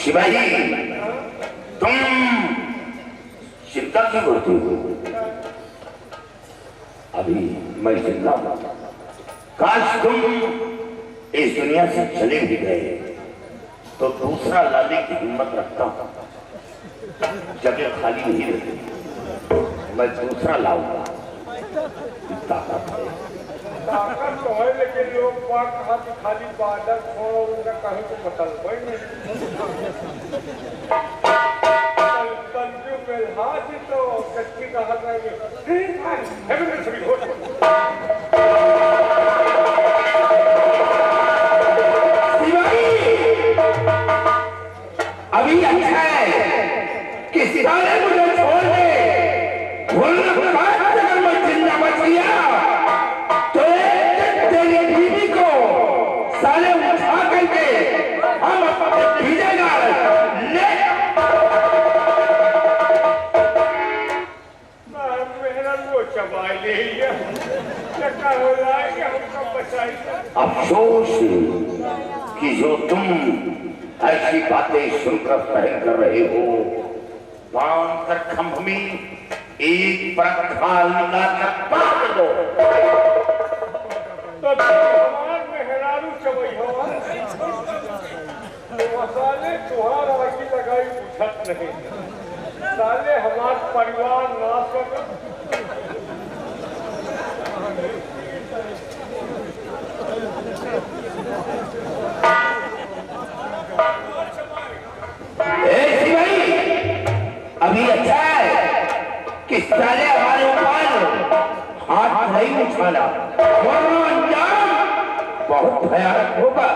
शिवाजी, तुम चिंता क्यों करते हो? अभी मैं जिंदा हूं। काश तुम इस दुनिया से चले भी गए तो दूसरा लाने की हिम्मत रखता हूं। जगह खाली नहीं रहती, मैं दूसरा लाऊंगा। ताकत तो है, लेकिन लोग खाली बादल छोड़ो, उनका कहीं तो बदल हाथ तो कच्ची का हाथ अभी अच्छा है कि सितारे मुझे छोड़ दे, बोलने के बाद अगर मैं जिंदा बच गया तो तेरी बीवी को साले उठा करके हम अपने भेजेगा ले। मेरा वो चबाई ले लिया, क्या हो रहा है कि हमको बचाइए। अफसोस कि जो तुम ऐसी बातें सुनकर सहन कर रहे हो, बांध कर खंभ में एक प्रखाल लाकर बांध दो। तो हमार मेहरारू चबई हो, साले तुहार आगे लगाई उठत नहीं, साले हमार परिवार नाश कर। अभी अच्छा है कि साले हमारे ऊपर हाथ नहीं उछाला, वरना अंजाम बहुत भयानक होगा।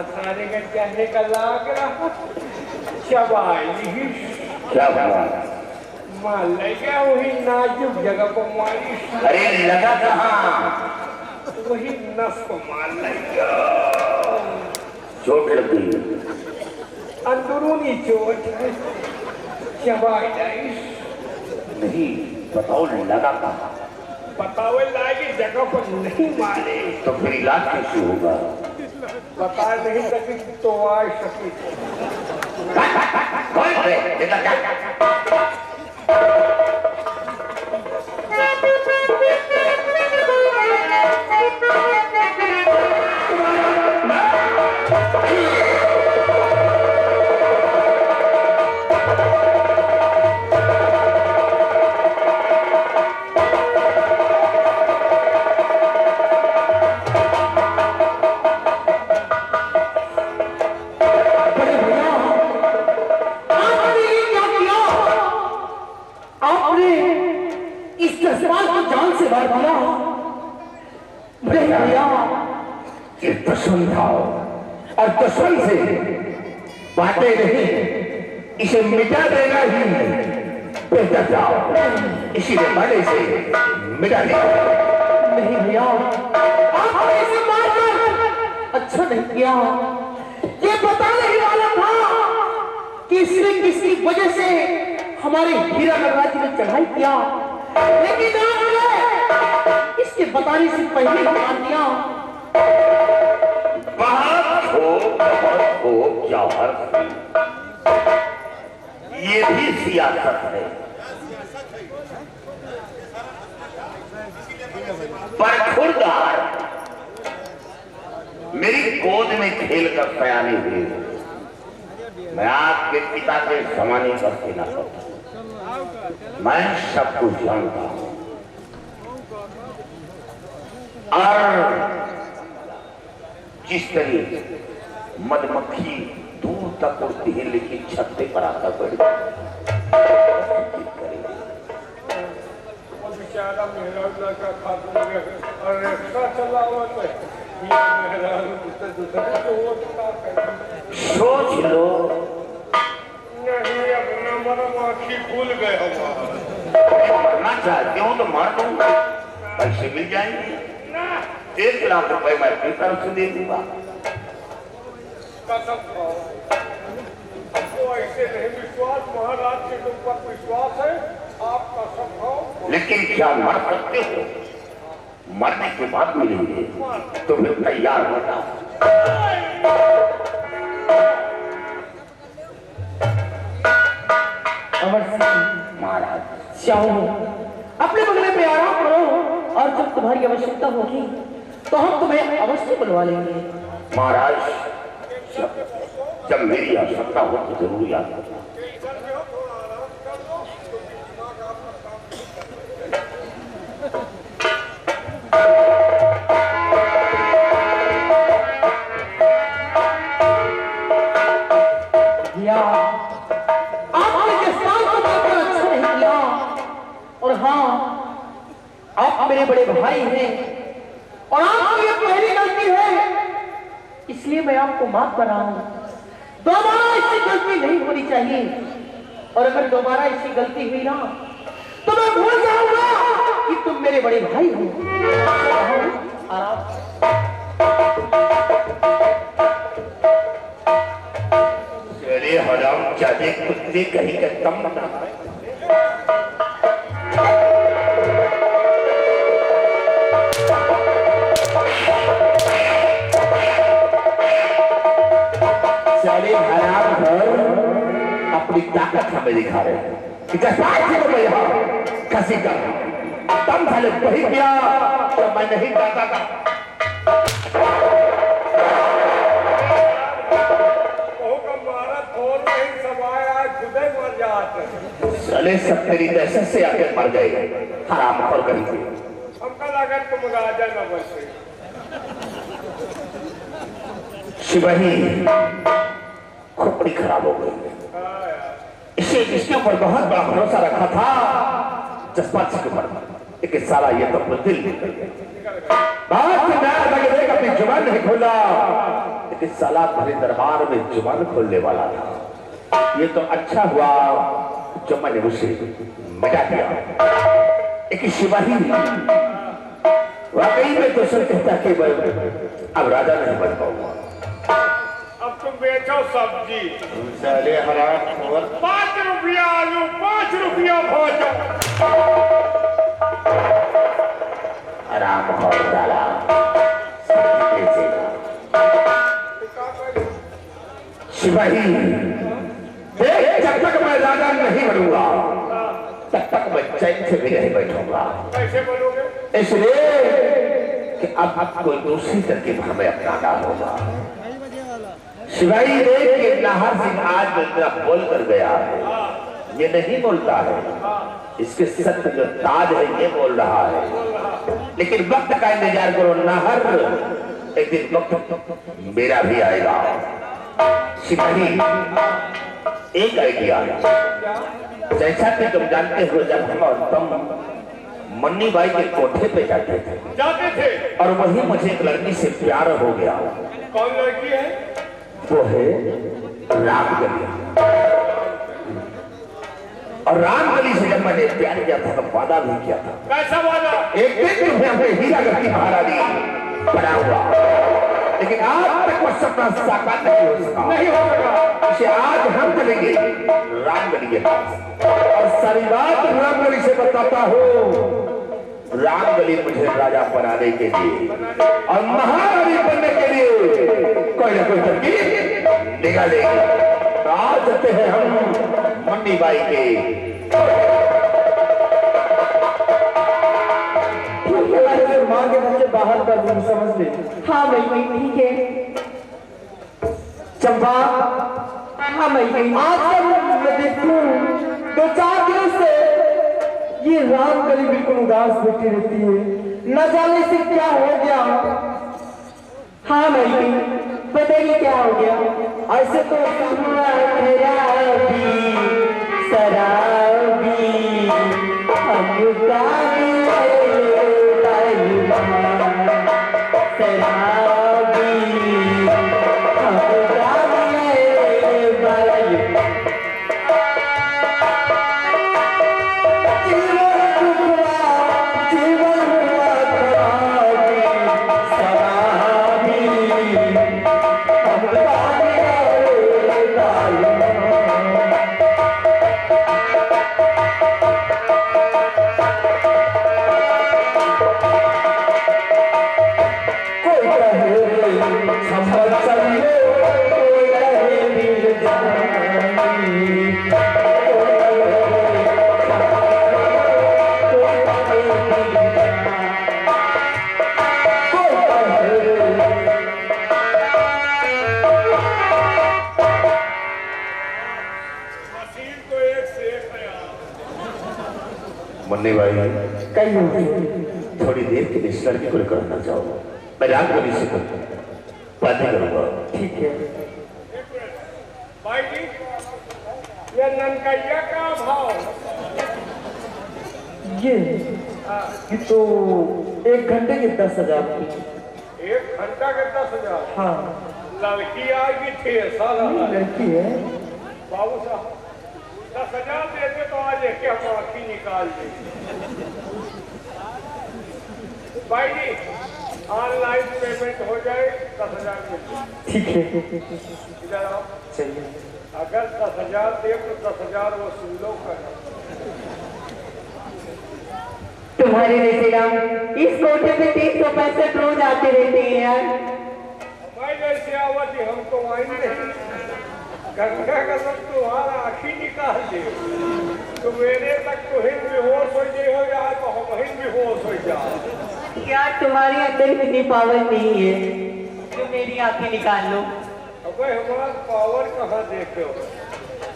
सारे का कहने का लाग रहा चबाई क्या हुआ? मार लगा वही नाजुक जगह को मारी। अरे लगा कहाँ? वही नस को मार लगा, चोट लग गई, अंदरूनी चोट चबाई नहीं। बताओ लगा कहाँ? बतावे लागी जगह पर नहीं मारे तो फिर इलाज कैसे होगा? बता नहीं सकी तो आ सकी। दुश्मन था और दुश्मन से बातें नहीं, इसे मिटा देना ही बेहतर था। इसीलिए मैंने इसे मिटा दिया। नहीं भैया, आपने इसे मारकर अच्छा नहीं किया। ये बताने ही वाला था कि इसने किसकी वजह से हमारे हीरा नगराज ने चढ़ाई किया, लेकिन आपने इसके बताने से पहले ही मान दिया। बहुत हो जौहर, ये भी सियासत है। पर खुरदार मेरी गोद में खेल कर सयाने हुए, मैं आपके पिता के जमाने पर खेला करता, मैं सब कुछ जानता हूं। और जिस तरह मधुमक्खी दूर तक उड़ती है लेकिन छत्ते पर आकर बैठ बेचारा मेहरा का खातून और रिक्शा चलावा सोच लो। नहीं अब भूल गए हम। मरना चाहते हो तो मार दूंगा, पैसे मिल जाएंगे। 1 लाख रुपए मैं अपनी तरफ से दे दूंगा। कसम खाओ, तो ऐसे नहीं विश्वास, महाराज के तुम पर विश्वास है, आप कसम खाओ। लेकिन क्या मर सकते हो? मरने के बाद मिलेंगे तो फिर तैयार होना। अमर सिंह महाराज चाहो अपने बंगले में आराम करो, और जब तुम्हारी आवश्यकता होगी तो हम तुम्हें अवश्य बुलवा लेंगे। महाराज जब मेरी आवश्यकता हो तो जरूर याद करना। आपने जिस काम को बिल्कुल अच्छा नहीं किया, और हाँ आप मेरे बड़े भाई हैं और आपकी ये पहली गलती है, इसलिए मैं आपको माफ कर रहा हूं। दोबारा ऐसी गलती नहीं होनी चाहिए, और अगर दोबारा ऐसी गलती हुई ना तो मैं भूल जाऊंगा कि तुम मेरे बड़े भाई हो। आराम। अरे हराम जादे कुत्ते कहीं का कम ना। साले हराम घर अपनी ताकत हमें दिखा रहे हैं। कसी का तम साले वही किया तो मैं नहीं जाता था। साले सब तेरी दहशत से आके मर गए। हराम खोर करेंगे। हमका लगा तुम राजा न बचे। शिवाही खोपड़ी खराब हो गई। इसे इसके ऊपर बहुत बड़ा भरोसा रखा था, जसपाल सिंह के ऊपर, लेकिन साला ये तो बुद्धिल अपनी जुबान नहीं खोला, लेकिन साला भरे दरबार में जुबान खोलने वाला था। ये तो अच्छा हुआ जो मैंने उसे मिटा दिया। एक शिवाही वाकई में तो सर कहता कि अब राजा नहीं बन पाऊंगा। अब तुम बेचो सब्जी। साले हराम खोर। 5 रुपया आलू, 5 रुपया भोजन। हराम खोर साला। शिवाही जब तक मैं राजा नहीं बनूंगा तब तक मैं चैन से भी नहीं बैठूंगा। कैसे बनोगे? इसलिए कि अब कोई दूसरी तरकीब हमें अपनाना होगा। शिवाई देख के नाहर सिंह आज इतना बोल कर गया है, ये नहीं बोलता है, इसके सत्य जो ताज है ये बोल रहा है। लेकिन वक्त का इंतजार करो नाहर, एक दिन वक्त मेरा भी आएगा। शिवाई एक आइडिया है, जैसा कि तुम जानते हो जब हम और तुम मन्नी बाई के कोठे पे जाते थे और वही मुझे एक लड़की से प्यार हो गया। कौन लड़की है? वो है रामगली। और रामगली से जब मैंने प्यार किया था तो वादा भी किया था। कैसा वादा? एक दिन तुम्हें अपने हीरा गढ़ी महारानी बना हुआ, लेकिन आज तक वो सपना साकार नहीं हो सका। नहीं हो सका। इसे आज हम चलेंगे रामगली के पास और सारी बात रामगली से बताता हूँ। रामगली मुझे राजा बनाने के लिए और महारानी बनने के लिए कोई ना कोई तरकीब निकालेगी। तो आज चलते हैं हम मन्नी बाई के। मां के बच्चे बाहर कर दूं, समझ ले। हाँ भाई ठीक है। चंपा, हाँ भाई आजकल मैं देखूं 2-4 दिनों से ये रामगली बिल्कुल उदास बैठी रहती है, न जाने से क्या हो गया। हाँ भाई बताइए क्या हो गया? ऐसे तो शराबी मुन्नी भाई कहीं थोड़ी देर के लिए इस लड़की को करना चाहो, मैं रात को से बातें करूंगा। ठीक है। भाई जी, ये ननकैया का भाव ये तो 1 घंटे के 10,000 की। 1 घंटा के 10,000। हाँ लड़की आएगी 6 साल लड़की है। बाबू साहब 10,000 देते तो आज एक हम आँखी निकाल देंगे। भाई जी ऑनलाइन पेमेंट हो जाए 10,000 में। ठीक है इधर आओ। चलिए। अगर 10,000 दे तो 10,000 वसूलो करना। तुम्हारे रिश्तेदार इस कोठे पे 365 रोज आते रहते हैं यार। मैं जैसे आवती हम तो आई नहीं। गंगा का सब तुम्हारा आँखी निकाल दे तो मेरे तक तो हिंद बेहोश हो जाए हो यार तो हम हिंद बेहोश हो जाए यार तुम्हारे अंदर इतनी पावर नहीं है जो मेरी आंखें निकाल लो। अब हमारा पावर कहाँ देखे हो?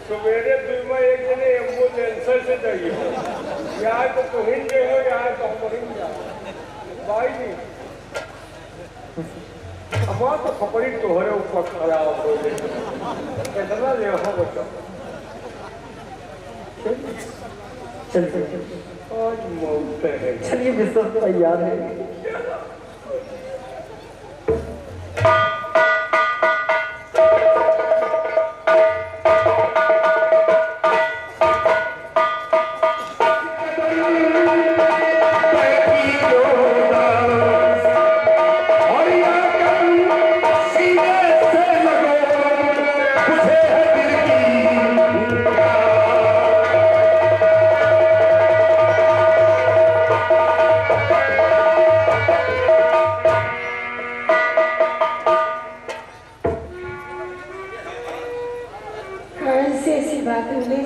सवेरे में एक जने एम्बुलेंस से जाइए हो यार तो तुम गए हो यार तो हम हिंद जाए भाई जी। हमारा तो खपड़ी तोहरे ऊपर खराब हो गई कितना ले हो बच्चा। आज मौत है। चलिए विश्व तैयार है।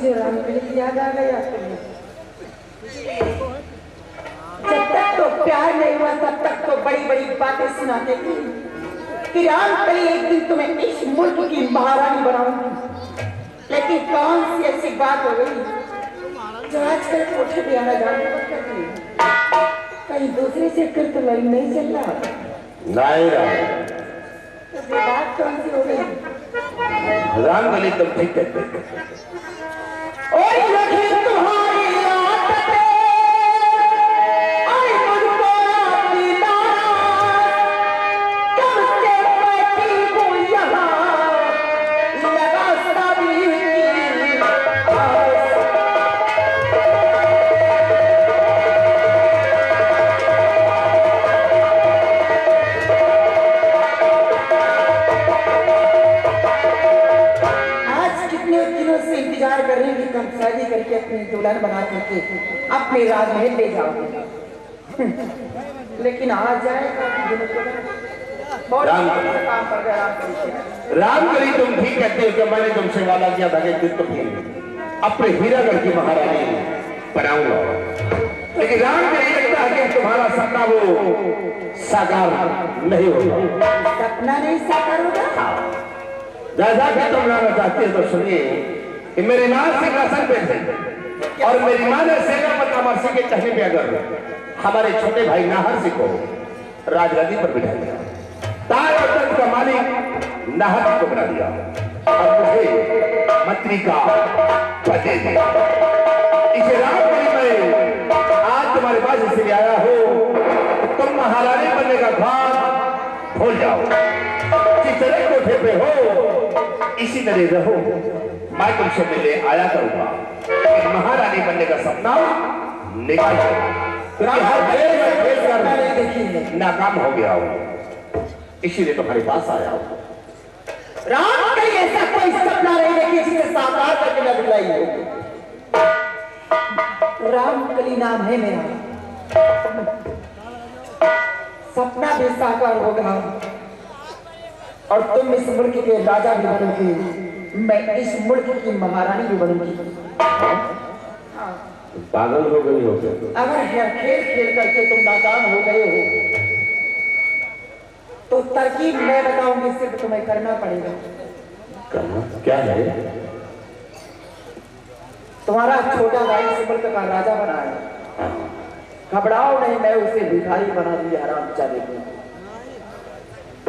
जो रामकली याद आ गया तुम्हें। जब तक तो प्यार नहीं हुआ तब तक तो बड़ी बड़ी बातें सुनाते थे कि रामकली एक दिन तुम्हें इस मुल्क की महारानी बनाऊंगी, लेकिन कौन सी ऐसी बात हो गई जो आजकल कोठे पे आना जाना बंद कर दी। कहीं दूसरे से कर तो लड़ी नहीं चल रहा। तो बात कौन सी हो गई? रामकली तुम ठीक कहते तुम्हारी शादी करके अपनी दुल्हन बना करके अपने राजमहल ले जाओगे, लेकिन आज जाएगा रामकली तुम ठीक कहते हो कि मैंने तुमसे वादा किया था कि अपने हीरागढ़ की महारानी बनाऊंगा, लेकिन रामकली लगता है कि तुम्हारा सपना वो साकार नहीं होगा। सपना नहीं साकार होगा? जैसा कि तुम लाना चाहते हो तो सुनिए कि मेरी मां सिंहासन पे थे और मेरी मां ने सेनापति अमर सिंह के कहने पे अगर हमारे छोटे भाई नाहर सिंह को राजगादी पर बिठा दिया, ताज और तख्त का मालिक नाहर सिंह को बना दिया और मुझे मंत्री का पद दे दिया। इसे रामकली में आज तुम्हारे पास इसलिए आया हो तुम महारानी बनने का ख्वाब भूल जाओ। जिस तरह कोठे पे हो इसी तरह रहो। मैं तुमसे मिलने आया करूंगा, लेकिन महारानी बनने का सपना निकाल नाकाम हो गया हो, इसीलिए तुम्हारे पास आया हो। रामकली ऐसा कोई सपना नहीं देखी जिसे साकार करके न दिलाई हो। रामकली नाम है मेरा, सपना भी साकार होगा और तुम इस मुल्क के राजा भी बनोगे, मैं इस मुल्क की महारानी भी बनूंगी। पागल हो गई हो? अगर खेल खेल करके तुम नाकाम हो गए हो तो तरकीब मैं बताऊंगी, सिर्फ तुम्हें करना पड़ेगा। करना क्या है? तुम्हारा छोटा भाई इस मुल्क का राजा बना है घबराओ नहीं, मैं उसे भिखारी बना दिया आराम चले को।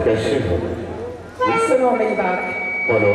कैसे हो? सुनो मेरी बात। बोलो।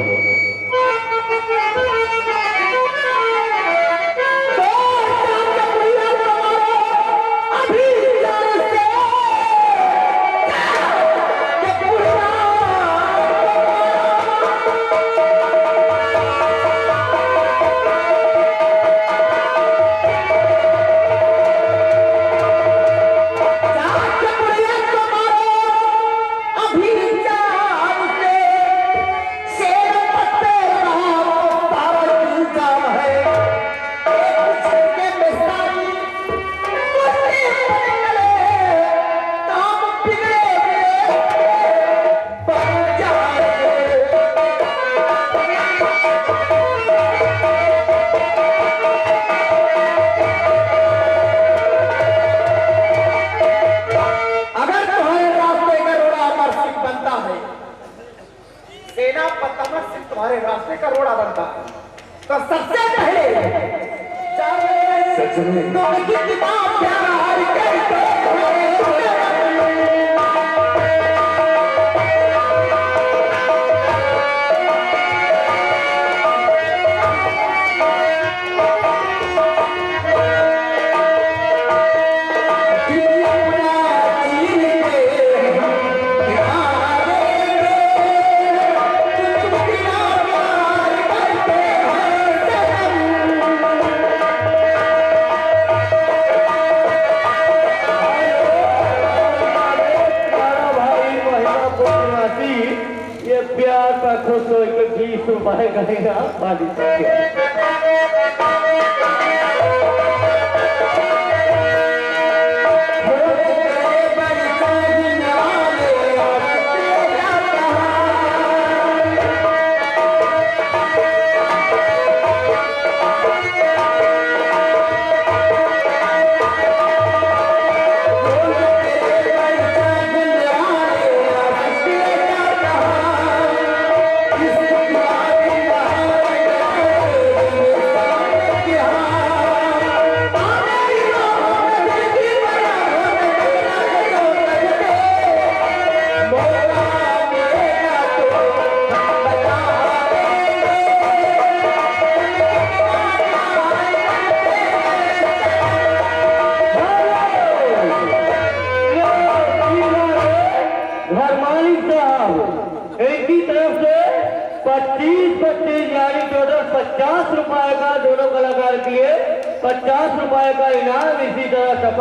तुम्हारे रास्ते का रोड़ा बनता तो सबसे पहले सच में कितना प्यार करते कहेगा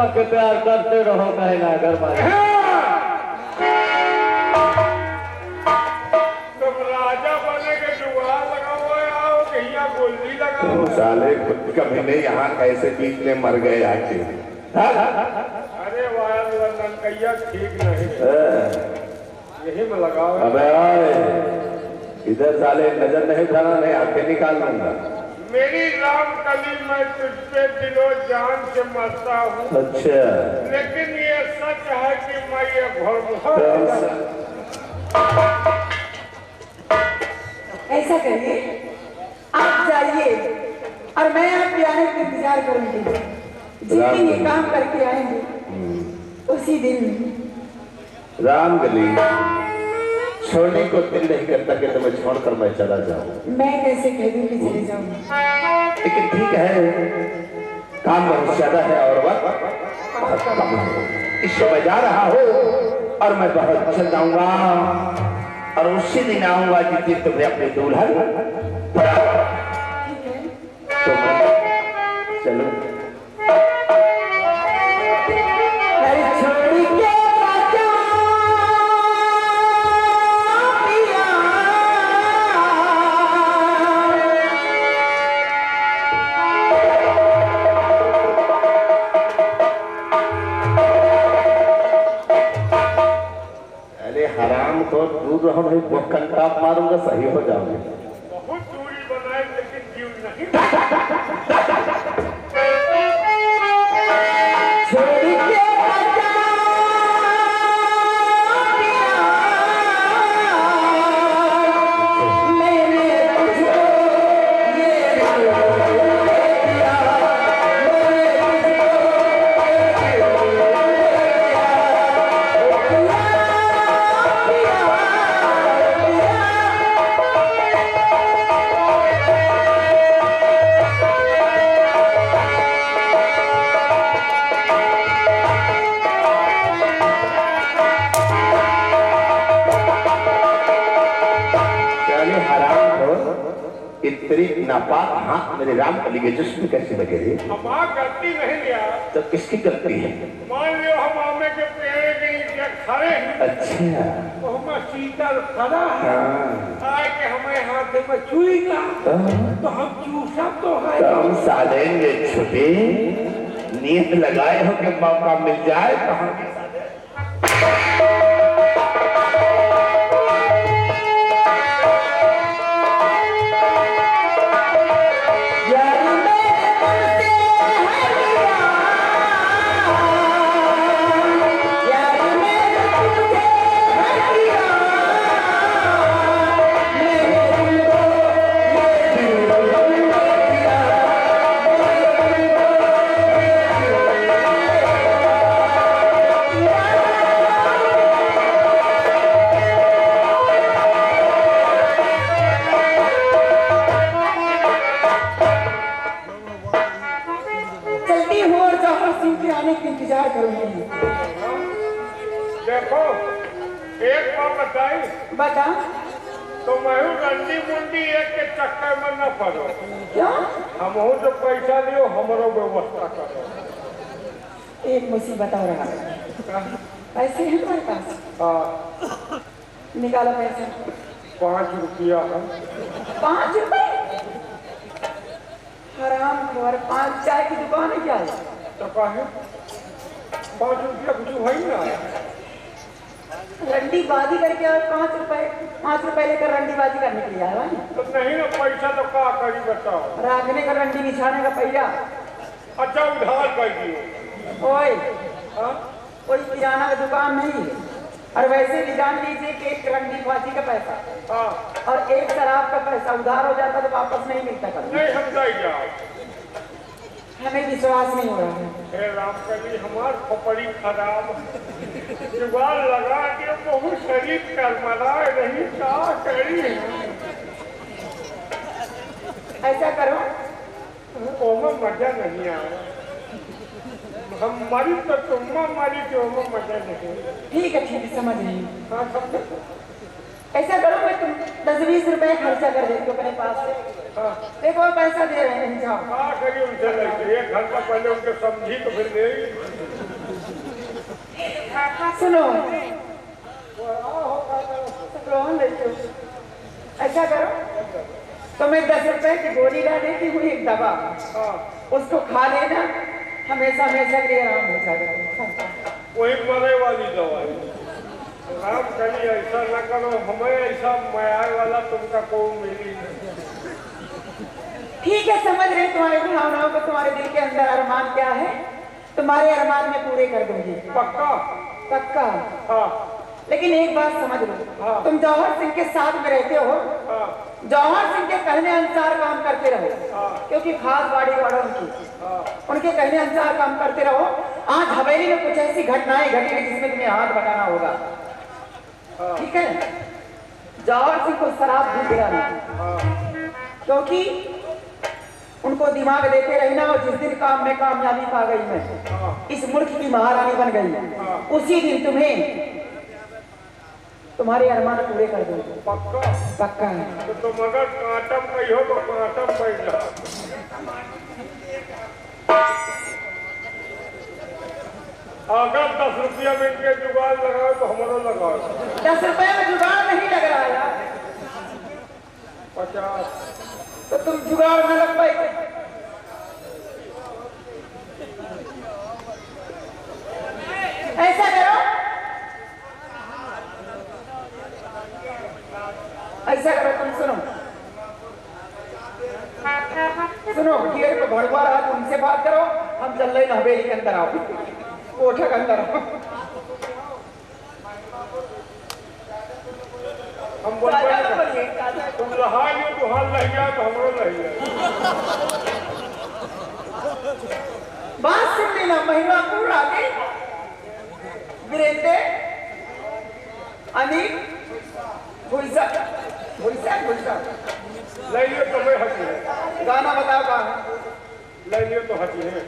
के प्यार करते रहो कहना घर वाले। तुम राजा बने के जुगाड़ लगाओ आओ कि यहाँ गोली लगाओ। साले खुद कभी नहीं यहाँ कैसे बीच में मर गए आके। अरे वायर कैया ठीक नहीं यही में लगाओ। अबे इधर साले नजर नहीं उठाना, नहीं आंखें निकाल लूंगा। मेरी राम कली मैं तुझ पे दिलो जान से मरता हूँ। अच्छा लेकिन ये सच है कि मैं ये भोर ऐसा करिए, आप जाइए और मैं आपके आने का इंतजार करूंगी। जिस दिन ये काम करके आएंगे उसी दिन रामगली छोड़ने को दिल नहीं करता कि तुम्हें छोड़कर मैं चला जाऊं। मैं कैसे कह दूं कि चले जाऊं? लेकिन ठीक है, काम बहुत ज्यादा है और वक्त बहुत कम है। इससे मैं जा रहा हूँ और मैं बहुत जल्द आऊंगा और उसी दिन आऊंगा जिस दिन तुम्हें अपने दुल्हन तो मैं चलो। हराम को दूर रहो, नहीं बोकन टाप मारूंगा सही हो जाओगे। बहुत दूरी बनाए लेकिन जीव नहीं। नापाक हाथ मेरे राम कली के जिस्म में कैसे लगे रे? हमारा गलती नहीं लिया। तो किसकी गलती है? मान लो हम आमे के पेड़ के नीचे खड़े हैं। अच्छा तो हमें शीतल खड़ा है। आए के हमें हाथ में चूएगा तो हम चूसा तो है। तो हम साले ने छुपे नींद लगाए हो कि मौका मिल जाए तो हम इंतजार करूंगी। देखो एक बात बताई बता। तो मैं रंडी मुंडी एक के चक्कर में न पड़ो। क्या? हम जो पैसा लियो हमारो व्यवस्था करो। एक मुसीबत हो रहा है। पैसे हैं तुम्हारे पास? हाँ निकालो पैसे। 5 रुपया है। 5 रुपए? हराम खोर, 5 चाय की दुकान है क्या? तो कहे 5 रुपया कुछ भाई ना रंडी बाजी करके और 5 रुपए लेकर रंडी बाजी करने के लिए आया है। तो नहीं ना पैसा तो क्या करी बताओ। राखने का रंडी बिछाने का पहिया। अच्छा उधार कर दियो। ओए हाँ कोई किराना का दुकान नहीं है। और वैसे भी जान लीजिए कि एक रंडी बाजी का पैसा हाँ और एक शराब का पैसा उधार हो जाता तो वापस नहीं मिलता कभी। नहीं हम जाए जाओ। हमें विश्वास नहीं हो रहा है। हे राम कभी हमार खोपड़ी खराब जुगाड़ लगा के बहुत शरीर कर मनाए नहीं क्या करी। ऐसा करो ओमा मजा नहीं आया। हम मरी तो तुम मरी तो ओमा मजा नहीं। ठीक है समझ नहीं। हाँ समझो। ऐसा करो मैं तुम 10-20 रुपए खर्चा कर देती हूँ अपने पास से। हाँ देखो पैसा दे रहे हैं जाओ। हाँ करिए उनसे लेके 1 घंटा पहले उनके समझी तो फिर दे। सुनो रोहन लेते हो। ऐसा करो तो मैं 10 रुपए की गोली ला देती हूँ, एक दवा। हाँ उसको खा लेना, हमेशा हमेशा के लिए आराम हो जाएगा। वही मरे वाली दवाई। राम कभी ऐसा न करो, हमें ऐसा माया वाला तुमका कौन मिली। ठीक है समझ रहे तुम्हारे भावनाओं को, तुम्हारे दिल के अंदर अरमान क्या है, तुम्हारे अरमान में पूरे कर दूंगी। पक्का? पक्का। हाँ लेकिन एक बात समझ लो। हाँ। तुम जौहर सिंह के साथ में रहते हो। हाँ जौहर सिंह के कहने अनुसार काम करते रहो। हाँ। क्योंकि खास बाड़ी वालों की उनके कहने अनुसार काम करते रहो। आज हवेली में कुछ ऐसी घटनाएं घटी जिसमें तुम्हें हाथ बटाना होगा। ठीक है? जौहर सिंह को शराब भी पिलाना, क्योंकि उनको दिमाग देते रहना। और जिस दिन काम में कामयाबी पा गई मैं, इस मुल्क की महारानी बन गई, उसी दिन तुम्हें तुम्हारे अरमान पूरे कर दूंगा। पक्का? पक्का है। तो तुम अगर कांटम गई हो तो कांटम बैठ जाओ। अगर 10 रुपया में इनके जुगाड़ लगाओ तो हमारा लगाओ। 10 रुपए में जुगाड़ नहीं लग रहा यार। 50। तो तुम जुगाड़ में लग पाए। ऐसा करो, ऐसा करो, तुम सुनो गेट पे भड़वा रहा, तुमसे बात करो। हम चल रहे हैं हवेली के अंदर। आओ कोठा के अंदर आओ। हम बोल तुम रहा दुहार रह गया तो हमरो रह गया। बात सुन लेना। महिला पूरा गई वीरेंद्र अनिल भुलसा ले लियो तो मैं हटी है। गाना बताओ कहाँ ले लियो तो हटी है।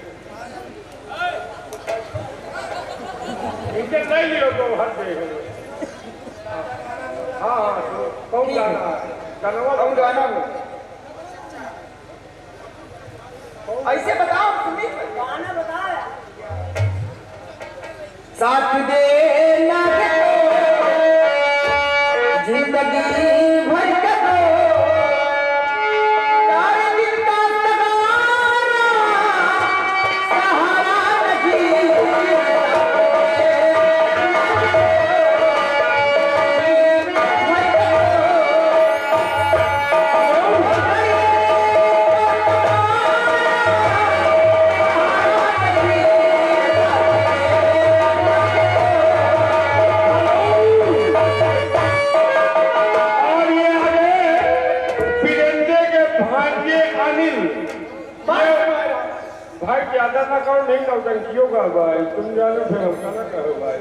इनके ले लियो तो हट गए। हाँ हाँ कौन गाना है? कौन गाना हो? ऐसे बताओ सुनी गाना बताया साथ दे ना जिंदगी भर का दो तारे दिन का तगारा सहारा नहीं भाई ज्यादा ना करो नहीं नौटंकियों का भाई तुम जानो फिर हमका ना कहो भाई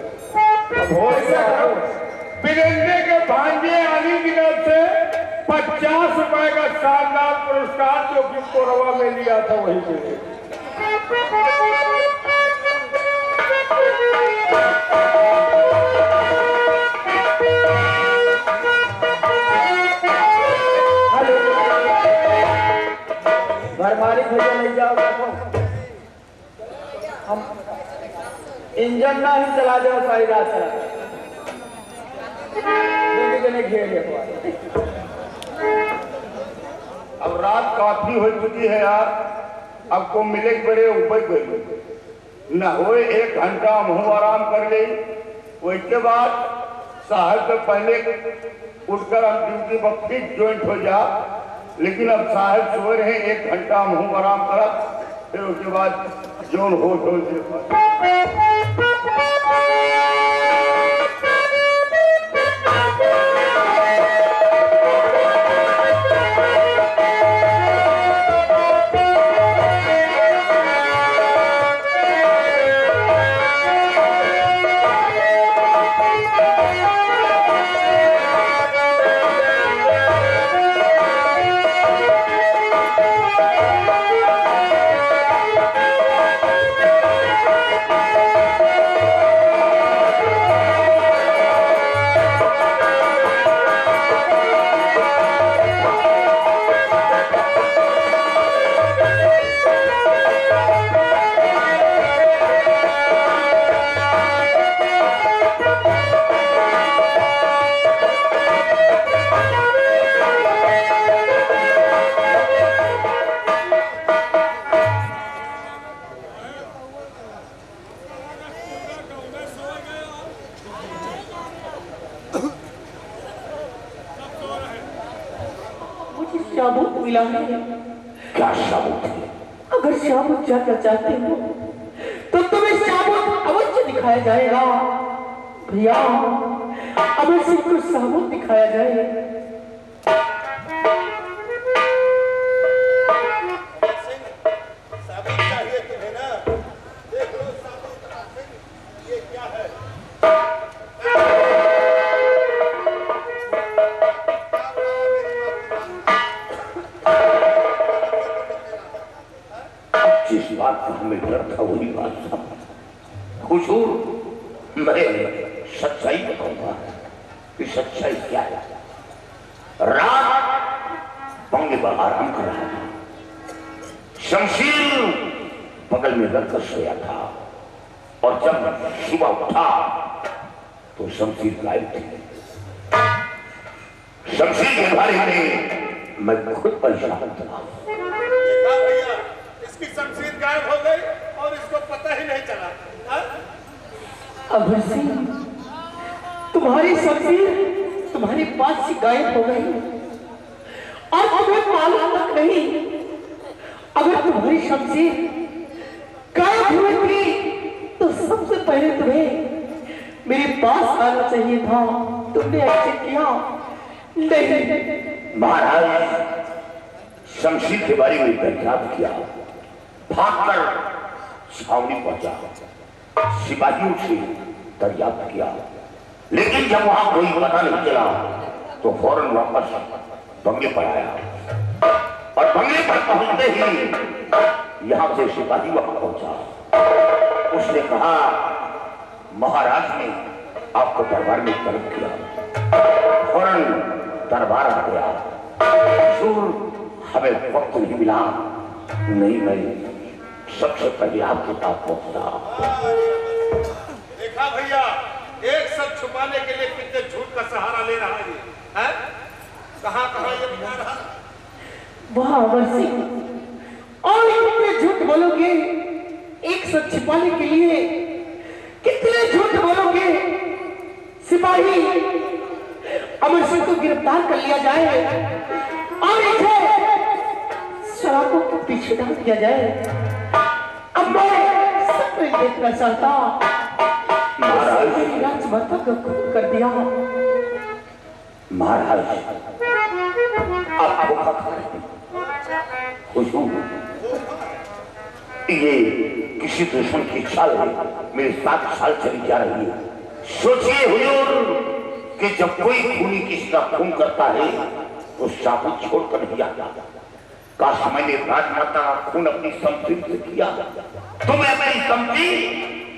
अब हो करो बिरंदे के भांजे अली की तरफ से 50 रुपए का शानदार पुरस्कार जो कि कोरवा में लिया था वही मिले भरमारी भैया नहीं जाओ हम इंजन ना ही चला जाओ सारी रात चला घेर अब रात काफी हो चुकी है यार, अब को मिले बड़े ऊपर गए न हो 1 घंटा मुंह आराम कर ले, उसके बाद साहब से पहले उठकर हम ड्यूटी पर फिर ज्वाइंट हो जा, लेकिन अब साहब सो रहे हैं 1 घंटा मुंह आराम करा, फिर उसके बाद जोन हो शाबूत मिला है। क्या शाबूत है? अगर शाबूत जाकर चाहते हो तो तुम्हें शाबूत अवश्य दिखाया जाएगा भैया, अवश्य कुछ शाबूत दिखाया जाए। जिस बात का हमें डर था वही बात था। हुजूर, मैं सच्चाई बताऊंगा कि सच्चाई क्या है। रात बंगले पर आराम कर रहा था, शमशीर बगल में रखकर सोया था, और जब सुबह उठा तो शमशीर गायब थी। शमशीर के बारे में मैं खुद परेशान था। इसकी शमशीर गायब हो गई और इसको पता ही नहीं चला। अभय सिंह, तुम्हारी शमशीर तुम्हारे पास से गायब हो गई और तुम्हें मालूम तक नहीं। अगर तुम्हारी शमशीर गायब हुई थी तो सबसे पहले तुम्हें मेरे पास आना चाहिए था। तुमने ऐसे किया नहीं। महाराज, शमशीर के बारे में दरियाफ्त किया, भागकर छावनी पहुंचा, सिपाहियों से दरियाफ्त किया, लेकिन जब वहां कोई पता नहीं चला तो फौरन वापस बंगले पर आया, और बंगले पर पहुंचते ही यहां से सिपाही वहां पहुंचा। उसने कहा, महाराज ने आपको दरबार में तलब किया। फौरन दरबार आ गया। हमें वक्त नहीं मिला, नहीं मैं सबसे पहले आपके पास पहुंचता। देखा भैया, एक सब छुपाने के लिए कितने झूठ का सहारा ले रहा है ये, हैं? कहाँ ये बता रहा? वाह अमर सिंह, और कितने झूठ बोलोगे? एक सच छिपाने के लिए कितने झूठ बोलोगे? सिपाही, अमर सिंह को गिरफ्तार कर लिया जाए और इसे शराबों के पीछे डाल दिया जाए। अब मैं सपने देखना चाहता, मेरी राजमाता को खून कर दिया। महाराज, आपको खुश हूं। ये किसी दुश्मन की चाल है, मेरे 7 साल चली जा रही है। सोचिए हुजूर कि जब कोई खूनी किसी का खून करता है तो चाकू छोड़कर नहीं आता। काश मैंने राजमाता का खून अपनी समझी से किया तो मैं अपनी समझी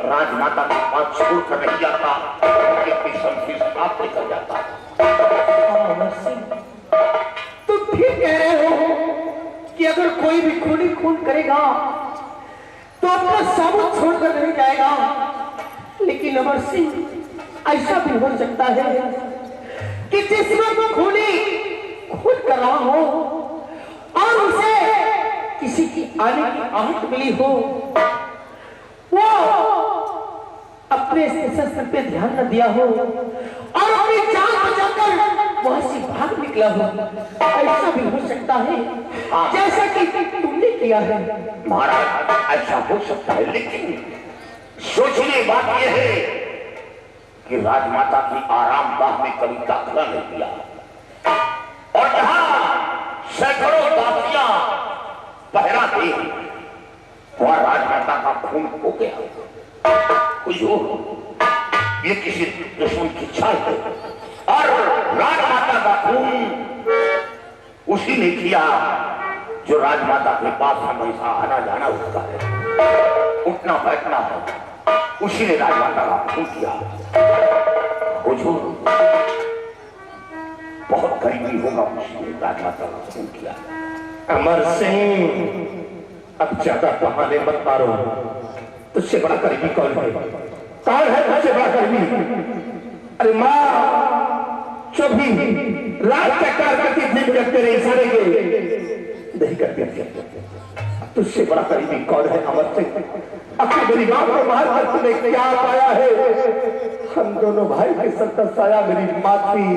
राजमाता के पास छोड़कर नहीं आता, अपनी समझी साथ लेकर जाता। तुम ठीक कह रहे हो कि अगर कोई भी खूनी खून करेगा तो अपना साबुत छोड़कर नहीं जाएगा, लेकिन अमर सिंह ऐसा भी हो सकता है कि जिसमें खूनी खून कर रहा हो और उसे किसी की आने की आहट मिली हो, वो अपने शस्त्र पे ध्यान न दिया हो और अपनी जान बचाकर वहां से भाग निकला हो। ऐसा भी हो सकता है जैसा कि तुमने किया है। महाराज, ऐसा हो सकता है, लेकिन सोचने बात यह है कि राजमाता की आरामगाह में कभी दाखिला नहीं किया और जहां सैकड़ों दासियां पहरा थी वहां राजमाता का खून हो गया। कुछ हो, ये किसी दुश्मन की चाल है और राजमाता का खून उसी ने किया जो राजमाता के पास हमेशा आना जाना उसका है, उठना बैठना है, उसी ने राजमाता का खून किया। हुजूर, बहुत गरीबी होगा उसने राजमाता का खून किया। अमर सिंह, अब ज्यादा बहाने मत मारो। तुझसे बड़ा करीबी कौन है? कौन है तुझसे बड़ा करीबी? अरे माँ, जो भी रात का कार करके दिन जब तेरे इशारे के नहीं करते, तुझसे बड़ा करीबी कौन है अमर सिंह? अपनी मेरी माँ को मार कर तूने क्या पाया है? हम दोनों भाई के सर का साया मेरी माँ थी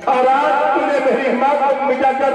और आज तूने मेरी माँ को मिटाकर